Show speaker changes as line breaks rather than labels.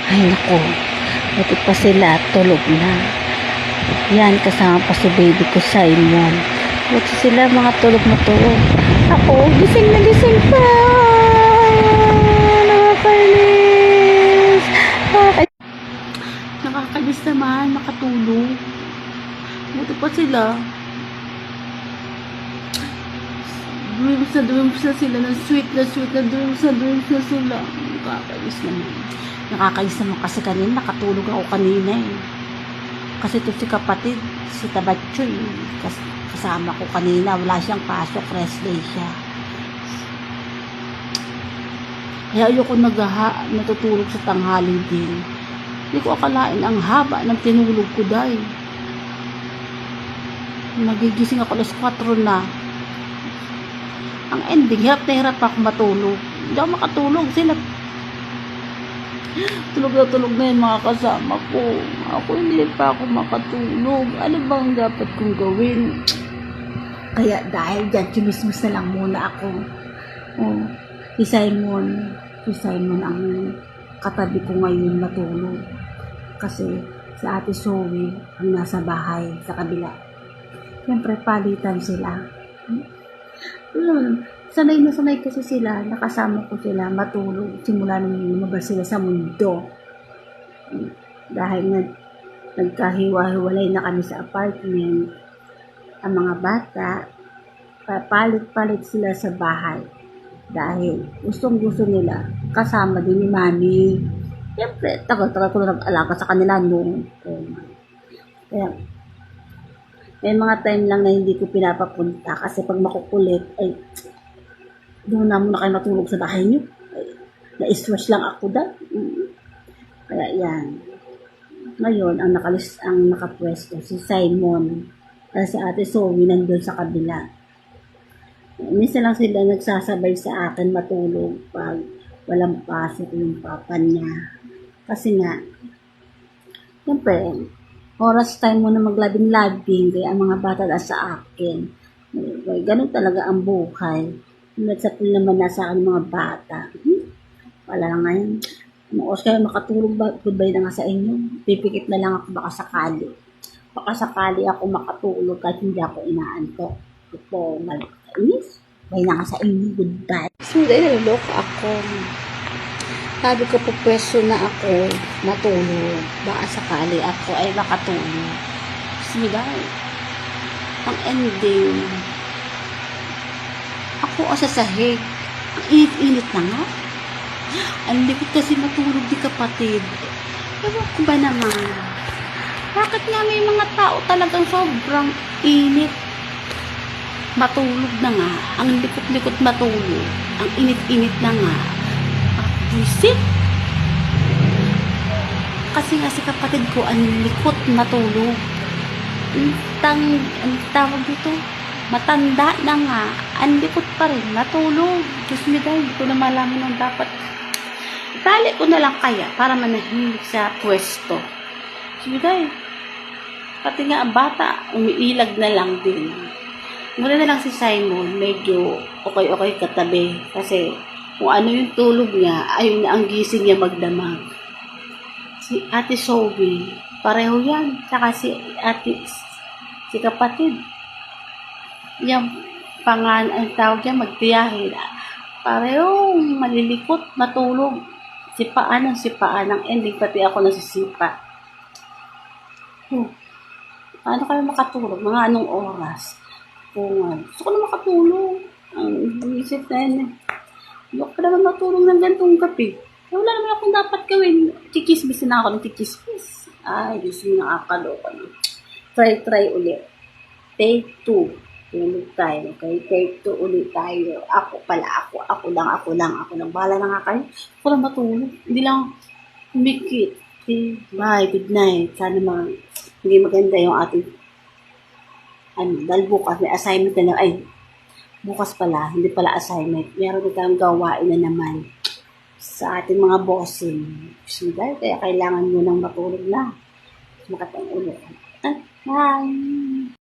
Ay nako, buti pa sila tulog na. Yan, kasama pa si baby ko Simon. Buti sila mga tulog na tulog. Ako, gising na gising pa. Nakakainis. Nakakainis naman, makatulog. Buti pa sila. Dreams na sila, ng sweet na dreams na sila. Nakakainis naman. Nakakainis naman kasi kanina, nakatulog ako kanina eh. Kasi ito si kapatid, si Tabatchoy, kasama ko kanina, wala siyang pasok, rest day siya. Kaya ayoko natutulog sa tanghali din. Hindi ko akalain ang haba ng tinulog ko dahil. Nagigising ako alas 4 na. Ang ending, hirap na hirap ako matulog. Hindi ako makatulog. Sila tulog na yung mga kasama ko. Ako hindi pa ako makatulog. Ano bang dapat kong gawin? Kaya dahil dyan, chumismis na lang muna ako. Oh, si Simon ang katabi ko ngayon matulog. Kasi si Ate Zoe ang nasa bahay sa kabila. Siyempre palitan sila. Sanay na sanay kasi sila, nakasama ko sila matulog simula nung lumabas sila sa mundo. Dahil nagkahiwa-hiwalay na kami sa apartment, ang mga bata, papalit-palit sila sa bahay. Dahil gustong-gusto nila, kasama din ni Mami. Siyempre, tagal-tagal ko na nag-alaga sa kanila noon. Kaya, may mga time lang na hindi ko pinapapunta kasi pag makukulit, ay, doon na muna kayo matulog sa bahay niyo. Na-stress lang ako dahil. Kaya yan. Ngayon, ang nakapwesto, si Simon. Kasi si Ate Zoe nandun sa kabila. Minsan lang sila nagsasabay sa akin matulog pag walang pasok yung papa niya. Kasi nga, siyempre, oras time mo na maglabing-labing, kaya ang mga bata na sa akin. Ganun talaga ang buhay. Nagsapil naman na sa akin mga bata. Wala lang ngayon. Ano oras kayo makatulog ba? Goodbye na nga sa inyo. Pipikit na lang ako baka sakali. Baka sakali ako makatulog kahit hindi ako inaantok. Ito, malakainis. Bye na nga sa inyo. Goodbye. So, dahil naluloko ako. Sabi ko po pwesto na ako matulog. Baka sakali ako ay makatulog. Dahil ang ending, ako sa sahig. Ang init-init na nga. Ang likod kasi matulog di kapatid. Ewan ko ba naman? Bakit nga may mga tao talagang sobrang init? Matulog na nga. Ang likod-likod matulog. Ang init-init na nga. Visit? Kasi nga si kapatid ko ang likod matulog. Ang tawag dito, matanda na nga, ang likod pa rin matulog. Diyos me dahil, hindi ko na malaman ang dapat. Itali ko na lang kaya para manahimik sa pwesto. Diyos me dahil, pati nga ang bata, umiilag na lang din. Muna na lang si Simon, medyo okay katabi. Kasi kung ano yung tulog niya, ayun na ang gising niya magdamag. Si Ate Zoe, pareho yan. Saka si kapatid. Yung ang tawag niya, magtiyahin. Pareho, malilikot, matulog. Sipaan ang ending, pati ako nasisipa. Ano kayo makatulog? Mga anong oras? Gusto ko na makatulog. Ang isip na yun eh. Huwag ka naman matulog ng gantong gabi. Wala naman akong dapat gawin. Chichismis na ako ng chichismis. Ay, gusto mo nakakaloka na. Try ulit. Take 2. Tulog tayo. Okay? Take 2 ulit tayo. Ako lang. Bahala na nga kayo. Ako lang matulog. Hindi lang umikit. Okay? Bye. Good night. Sana hindi maganda yung ating dahil bukas may assignment na bukas pala, hindi pala assignment. Meron na tayong gawain na naman sa ating mga bossing. Kaya kailangan mo nang matulog na. Makatang ulit. Bye!